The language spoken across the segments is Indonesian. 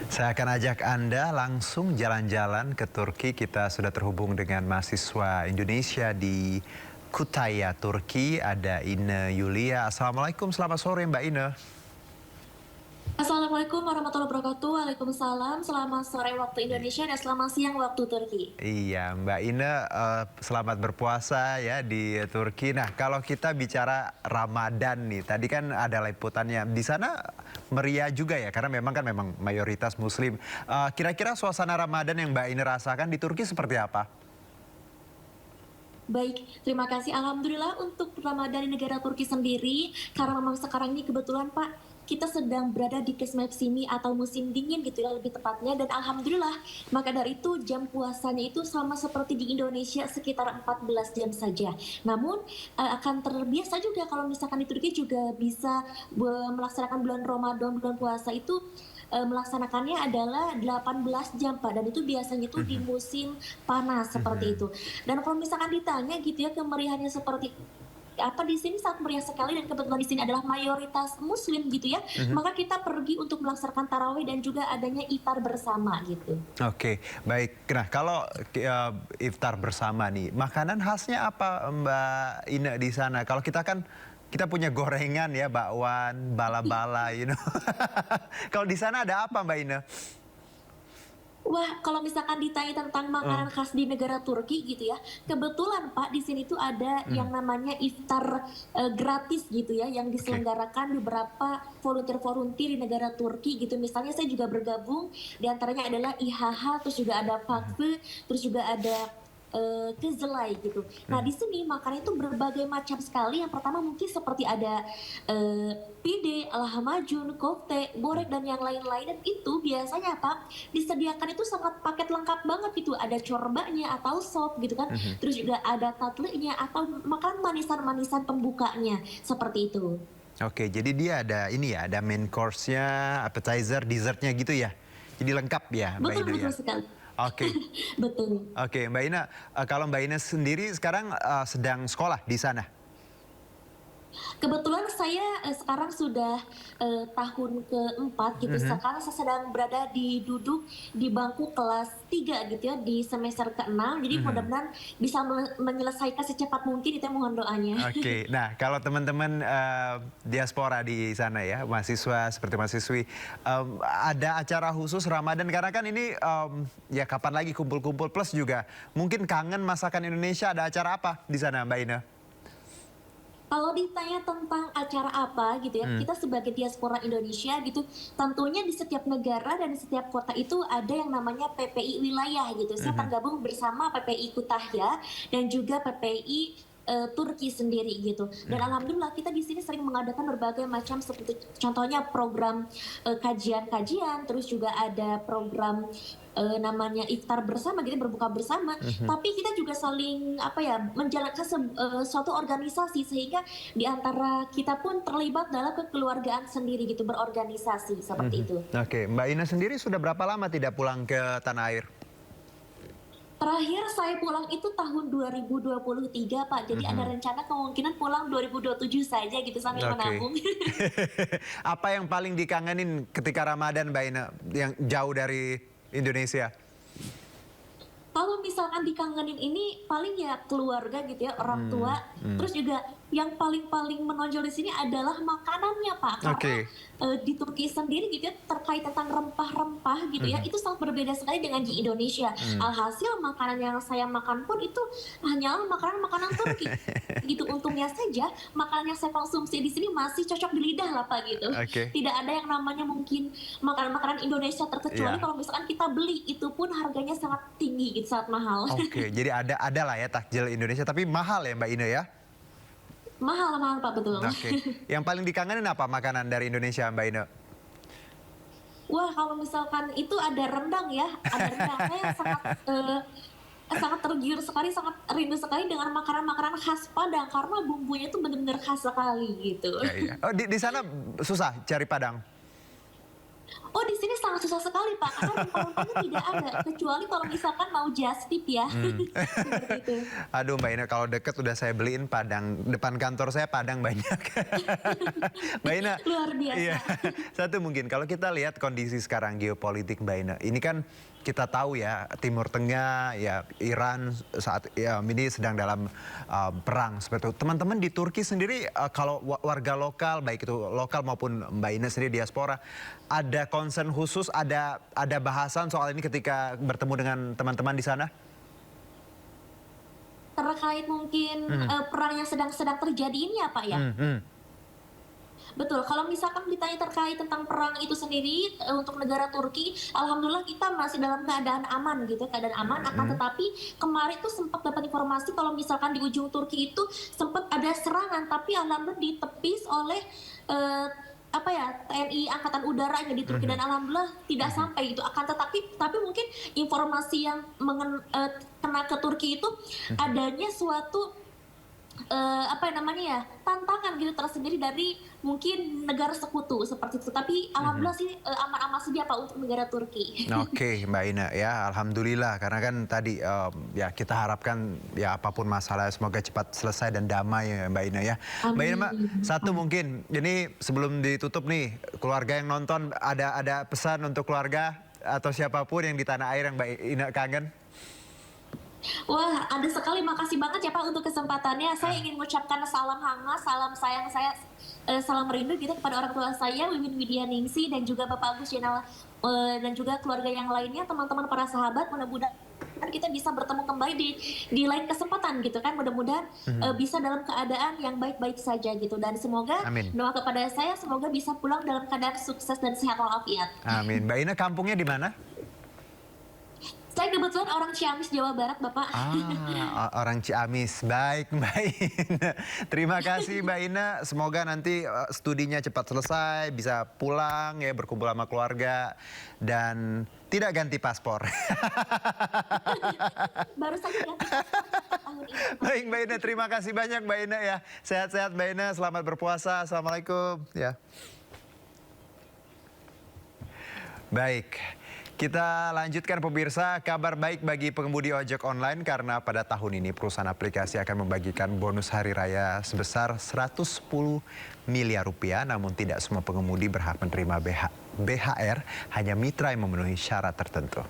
Saya akan ajak Anda langsung jalan-jalan ke Turki. Kita sudah terhubung dengan mahasiswa Indonesia di Kutaya, Turki. Ada Ine Yulia. Assalamualaikum, selamat sore Mbak Ine. Assalamualaikum warahmatullahi wabarakatuh. Waalaikumsalam. Selamat sore waktu Indonesia dan selamat siang waktu Turki. Iya, Mbak Ine, selamat berpuasa ya di Turki. Nah, kalau kita bicara Ramadan nih, tadi kan ada liputannya. Di sana meriah juga ya, karena memang mayoritas Muslim. Kira-kira suasana Ramadan yang Mbak Ine rasakan di Turki seperti apa? Baik, terima kasih. Alhamdulillah untuk Ramadan di negara Turki sendiri, karena memang sekarang ini kebetulan Pak, kita sedang berada di musim atau musim dingin gitu ya lebih tepatnya, dan alhamdulillah maka dari itu jam puasanya itu sama seperti di Indonesia sekitar 14 jam saja. Namun akan terbiasa juga kalau misalkan di Turki juga bisa melaksanakan bulan Ramadan, bulan puasa itu melaksanakannya adalah 18 jam Pak, dan itu biasanya itu di musim panas seperti itu. Dan kalau misalkan ditanya gitu ya kemeriahannya seperti apa, di sini sangat meriah sekali dan kebetulan di sini adalah mayoritas Muslim gitu ya. Maka kita pergi untuk melaksanakan tarawih dan juga adanya iftar bersama gitu. Oke, baik. Nah, kalau iftar bersama nih, makanan khasnya apa Mbak Ine di sana? Kalau kita kan kita punya gorengan ya, bakwan, bala-bala, Kalau di sana ada apa Mbak Ine? Wah, kalau misalkan ditanya tentang makanan khas di negara Turki gitu ya, kebetulan Pak di sini tuh ada yang namanya iftar gratis gitu ya, yang Oke. diselenggarakan di beberapa volunteer-volunteer di negara Turki gitu. Misalnya saya juga bergabung, di antaranya adalah IHH, terus juga ada Vakfı, terus juga ada Kızılay gitu. Nah di sini makannya itu berbagai macam sekali. Yang pertama mungkin seperti ada pide, lahmacun, kofte, borek dan yang lain-lain. Dan itu biasanya Pak disediakan itu sangat paket lengkap banget gitu. Ada corbanya atau sop gitu kan. Terus juga ada tatlenya atau makan manisan-manisan pembukanya seperti itu. Oke, jadi dia ada ini ya, ada main course-nya, appetizer, dessertnya gitu ya. Jadi lengkap ya Mbak Betul Ine ya. betul sekali. Oke. Betul. Oke, Mbak Ina, kalau Mbak Ina sendiri sekarang sedang sekolah di sana? Kebetulan saya sekarang sudah tahun keempat gitu. Sekarang saya sedang berada duduk di bangku kelas 3 gitu ya, di semester ke-6. Jadi mudah-mudahan bisa menyelesaikan secepat mungkin, itu mohon doanya. Oke, nah kalau teman-teman diaspora di sana ya, mahasiswa seperti mahasiswi, ada acara khusus Ramadan karena kan ini ya kapan lagi kumpul-kumpul plus juga mungkin kangen masakan Indonesia, ada acara apa di sana Mbak Ina? Kalau ditanya tentang acara apa gitu ya, kita sebagai diaspora Indonesia gitu, tentunya di setiap negara dan di setiap kota itu ada yang namanya PPI wilayah gitu. Saya tergabung bersama PPI Kütahya dan juga PPI Turki sendiri gitu. Dan alhamdulillah kita di sini sering mengadakan berbagai macam seperti contohnya program kajian-kajian, terus juga ada program namanya iftar bersama gitu, berbuka bersama. Tapi kita juga saling apa ya, menjalankan suatu organisasi sehingga di antara kita pun terlibat dalam kekeluargaan sendiri gitu, berorganisasi seperti itu. Oke, Mbak Ina sendiri sudah berapa lama tidak pulang ke tanah air? Terakhir saya pulang itu tahun 2023 Pak, jadi ada rencana kemungkinan pulang 2027 saja gitu sambil Oke. menabung. Apa yang paling dikangenin ketika Ramadan Mbak Ina yang jauh dari Indonesia? Kalau misalkan dikangenin ini paling ya keluarga gitu ya, orang tua. Terus juga yang paling menonjol di sini adalah makanannya Pak, karena Oke. di Turki sendiri gitu ya, terkait tentang rempah-rempah gitu ya, itu sangat berbeda sekali dengan di Indonesia. Alhasil makanan yang saya makan pun itu hanyalah makanan-makanan Turki gitu. Untungnya saja makanan yang saya konsumsi di sini masih cocok di lidah lah Pak gitu. Oke. Tidak ada yang namanya mungkin makanan-makanan Indonesia, terkecuali Iya. kalau misalkan kita beli itu pun harganya sangat tinggi gitu, sangat mahal. Oke, jadi ada lah ya takjil Indonesia tapi mahal ya Mbak Ina ya? Mahal mahal Pak, betul. Oke. Yang paling dikangenin apa makanan dari Indonesia Mbak Ina? Wah, kalau misalkan itu ada rendang ya, ada rendang. Saya sangat tergiur sekali, sangat rindu sekali dengan makanan-makanan khas Padang karena bumbunya itu benar-benar khas sekali gitu. Ya, iya. Oh, di sana susah cari Padang? Oh, di sini sangat susah sekali, Pak, karena rempah-rempahnya tidak ada, kecuali kalau misalkan mau just tip ya, seperti itu. Aduh Mbak Ina, kalau deket udah saya beliin Padang. Depan kantor saya Padang banyak. Mbak Ina, Luar iya. biasa. Satu mungkin kalau kita lihat kondisi sekarang geopolitik Mbak Ina, ini kan kita tahu ya Timur Tengah, ya Iran saat ya, ini sedang dalam perang seperti itu. Teman-teman di Turki sendiri kalau warga lokal, baik itu lokal maupun Mbak Ina sendiri diaspora, ada concern khusus, ada bahasan soal ini ketika bertemu dengan teman-teman di sana? Terkait mungkin, perang yang sedang terjadi ini ya, Pak, ya? Hmm, hmm. Betul, kalau misalkan ditanya terkait tentang perang itu sendiri, untuk negara Turki, alhamdulillah kita masih dalam keadaan aman gitu, keadaan aman. Akan tetapi kemarin tuh sempat dapat informasi kalau misalkan di ujung Turki itu sempat ada serangan, tapi alhamdulillah ditepis oleh, apa ya, TNI Angkatan Udaranya di Turki dan alhamdulillah tidak sampai gitu. Akan tapi mungkin informasi yang kena ke Turki itu adanya suatu apa namanya ya, tantangan gitu tersendiri dari mungkin negara sekutu seperti itu. Tapi alhamdulillah sih aman-aman saja Pak untuk negara Turki. Oke, Mbak Ina ya, alhamdulillah karena kan tadi ya kita harapkan ya apapun masalah semoga cepat selesai dan damai ya Mbak Ina ya. Mbak Ina, Mbak, satu mungkin ini sebelum ditutup nih, keluarga yang nonton ada pesan untuk keluarga atau siapapun yang di tanah air yang Mbak Ina kangen? Wah, ada sekali. Makasih banget ya Pak untuk kesempatannya. Saya ingin mengucapkan salam hangat, salam sayang saya, salam rindu gitu kepada orang tua saya, Wiwin Widianingsi dan juga Bapak Agus Jenal, dan juga keluarga yang lainnya, teman-teman para sahabat. Mudah-mudahan kita bisa bertemu kembali di lain kesempatan gitu kan. Mudah-mudahan bisa dalam keadaan yang baik-baik saja gitu. Dan semoga Amin. doa kepada saya semoga bisa pulang dalam keadaan sukses dan sehat walafiat. Amin. Mbak Ina kampungnya di mana? Saya kebetulan orang Ciamis, Jawa Barat, Bapak. Orang Ciamis. Baik, Mbak Ina. Terima kasih Mbak Ina. Semoga nanti studinya cepat selesai, bisa pulang ya berkumpul sama keluarga dan tidak ganti paspor. Baru saja ganti tahun ini. Baik Mbak Ina, terima kasih banyak Mbak Ina ya. Sehat-sehat Mbak Ina, selamat berpuasa. Assalamualaikum. Ya. Baik. Kita lanjutkan pemirsa, kabar baik bagi pengemudi ojek online karena pada tahun ini perusahaan aplikasi akan membagikan bonus hari raya sebesar 110 miliar rupiah, namun tidak semua pengemudi berhak menerima BHR, hanya mitra yang memenuhi syarat tertentu.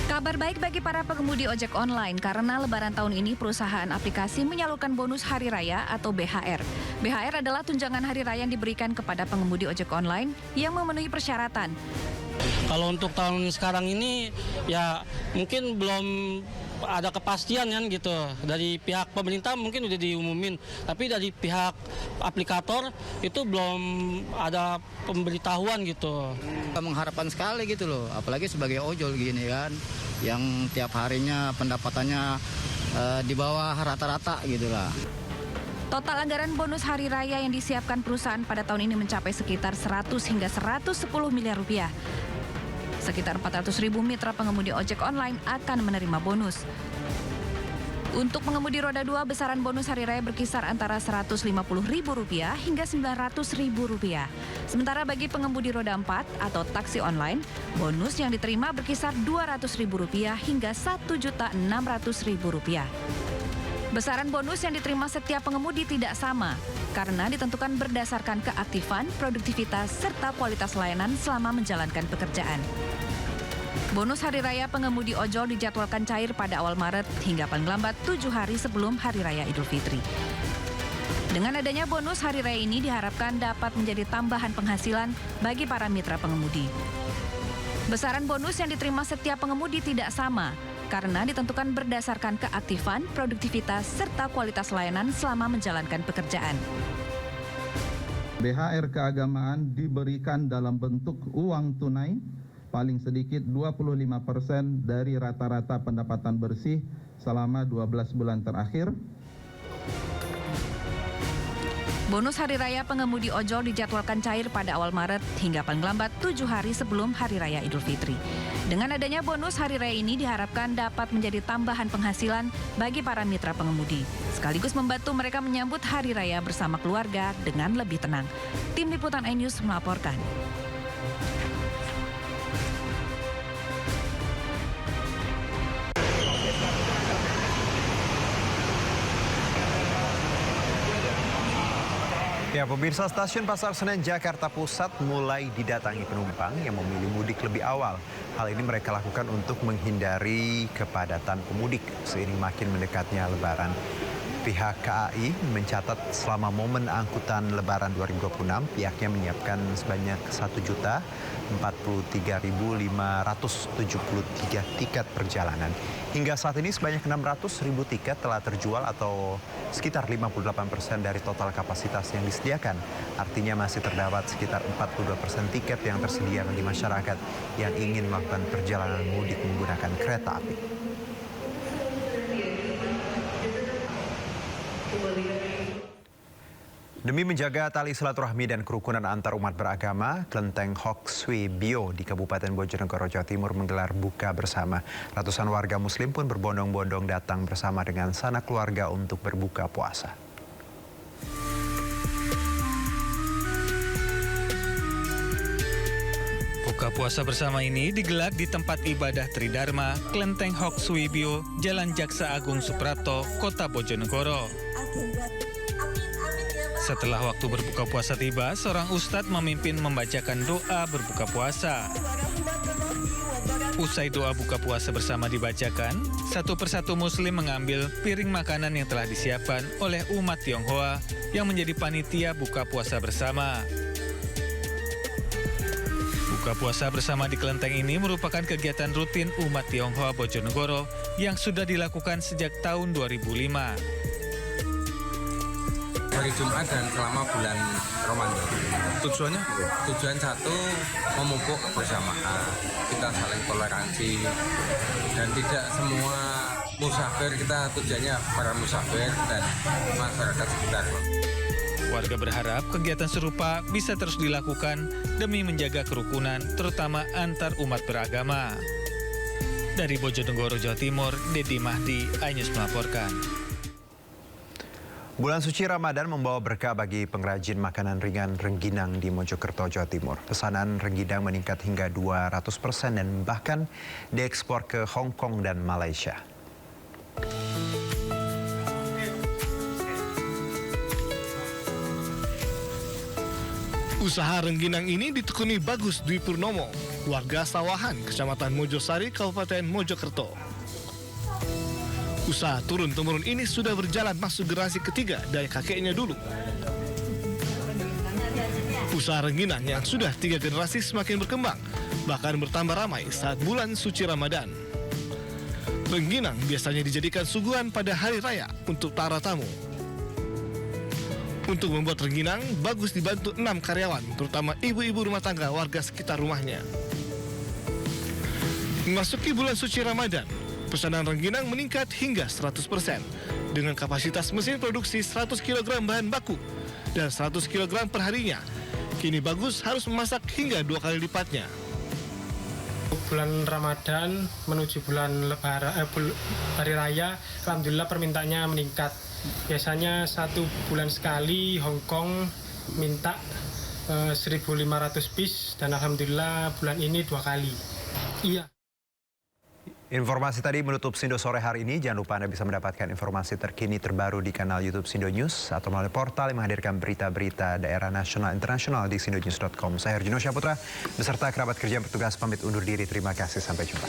Kabar baik bagi para pengemudi ojek online karena lebaran tahun ini perusahaan aplikasi menyalurkan bonus hari raya atau BHR. BHR adalah tunjangan hari raya yang diberikan kepada pengemudi ojek online yang memenuhi persyaratan. Kalau untuk tahun sekarang ini ya mungkin belum ada kepastian kan gitu. Dari pihak pemerintah mungkin udah diumumin, tapi dari pihak aplikator itu belum ada pemberitahuan gitu. Mengharapkan sekali gitu loh, apalagi sebagai ojol gini kan, yang tiap harinya pendapatannya di bawah rata-rata gitu lah. Total anggaran bonus hari raya yang disiapkan perusahaan pada tahun ini mencapai sekitar 100 hingga 110 miliar rupiah. Sekitar 400.000 mitra pengemudi ojek online akan menerima bonus. Untuk pengemudi roda 2, besaran bonus hari raya berkisar antara Rp150.000 hingga Rp900.000. Sementara bagi pengemudi roda 4 atau taksi online, bonus yang diterima berkisar Rp200.000 hingga Rp1.600.000. Besaran bonus yang diterima setiap pengemudi tidak sama, karena ditentukan berdasarkan keaktifan, produktivitas, serta kualitas layanan selama menjalankan pekerjaan. Bonus hari raya pengemudi ojol dijadwalkan cair pada awal Maret hingga paling lambat 7 hari sebelum Hari Raya Idul Fitri. Dengan adanya bonus hari raya ini diharapkan dapat menjadi tambahan penghasilan bagi para mitra pengemudi. Besaran bonus yang diterima setiap pengemudi tidak sama, karena ditentukan berdasarkan keaktifan, produktivitas, serta kualitas layanan selama menjalankan pekerjaan. BHR keagamaan diberikan dalam bentuk uang tunai paling sedikit 25% dari rata-rata pendapatan bersih selama 12 bulan terakhir. Bonus Hari Raya pengemudi ojol dijadwalkan cair pada awal Maret hingga paling lambat 7 hari sebelum Hari Raya Idul Fitri. Dengan adanya bonus Hari Raya ini diharapkan dapat menjadi tambahan penghasilan bagi para mitra pengemudi, sekaligus membantu mereka menyambut Hari Raya bersama keluarga dengan lebih tenang. Tim Liputan iNews melaporkan. Ya, pemirsa, stasiun Pasar Senen Jakarta Pusat mulai didatangi penumpang yang memilih mudik lebih awal. Hal ini mereka lakukan untuk menghindari kepadatan pemudik seiring makin mendekatnya Lebaran. Pihak KAI mencatat selama momen angkutan Lebaran 2026, pihaknya menyiapkan sebanyak 1.043.573 tiket perjalanan. Hingga saat ini sebanyak 600.000 tiket telah terjual atau sekitar 58% dari total kapasitas yang disediakan. Artinya masih terdapat sekitar 42% tiket yang tersedia bagi masyarakat yang ingin melakukan perjalanan mudik menggunakan kereta api. Demi menjaga tali silaturahmi dan kerukunan antar umat beragama, Kelenteng Hok Sui Bio di Kabupaten Bojonegoro, Jawa Timur menggelar buka bersama. Ratusan warga muslim pun berbondong-bondong datang bersama dengan sanak keluarga untuk berbuka puasa. Buka puasa bersama ini digelar di tempat ibadah Tridharma, Kelenteng Hok Sui Bio, Jalan Jaksa Agung Suprapto, Kota Bojonegoro. Setelah waktu berbuka puasa tiba, seorang ustadz memimpin membacakan doa berbuka puasa. Usai doa buka puasa bersama dibacakan, satu persatu muslim mengambil piring makanan yang telah disiapkan oleh umat Tionghoa yang menjadi panitia buka puasa bersama. Buka puasa bersama di Kelenteng ini merupakan kegiatan rutin umat Tionghoa Bojonegoro yang sudah dilakukan sejak tahun 2005. Hari Jumat dan selama bulan Ramadan. Tujuannya? Tujuan satu, memupuk kebersamaan, kita saling toleransi, dan tidak semua musafir, kita tujuannya para musafir dan masyarakat sekitar. Warga berharap kegiatan serupa bisa terus dilakukan demi menjaga kerukunan, terutama antar umat beragama. Dari Bojonegoro, Jawa Timur, Dedi Mahdi, iNews melaporkan. Bulan suci Ramadan membawa berkah bagi pengrajin makanan ringan rengginang di Mojokerto, Jawa Timur. Pesanan rengginang meningkat hingga 200% dan bahkan diekspor ke Hong Kong dan Malaysia. Usaha rengginang ini ditekuni Bagus Dwi Purnomo, warga Sawahan, Kecamatan Mojosari, Kabupaten Mojokerto. Usaha turun-temurun ini sudah berjalan masuk generasi ketiga dari kakeknya dulu. Usaha rengginang yang sudah 3 generasi semakin berkembang, bahkan bertambah ramai saat bulan suci Ramadan. Rengginang biasanya dijadikan suguhan pada hari raya untuk para tamu. Untuk membuat rengginang, Bagus dibantu 6 karyawan, terutama ibu-ibu rumah tangga warga sekitar rumahnya. Memasuki bulan suci Ramadan, pesanan rengginang meningkat hingga 100% dengan kapasitas mesin produksi 100 kg bahan baku dan 100 kg per harinya. Kini Bagus harus memasak hingga 2 kali lipatnya. Bulan Ramadan menuju bulan Lebaran, Hari Raya, alhamdulillah permintaannya meningkat. Biasanya 1 bulan sekali Hong Kong minta 1.500 piece dan alhamdulillah bulan ini 2 kali. Iya. Informasi tadi menutup Sindo sore hari ini. Jangan lupa Anda bisa mendapatkan informasi terkini terbaru di kanal YouTube Sindo News atau melalui portal yang menghadirkan berita-berita daerah nasional internasional di sindonews.com. Saya Herjino Syaputra beserta kerabat kerja yang bertugas pamit undur diri. Terima kasih, sampai jumpa.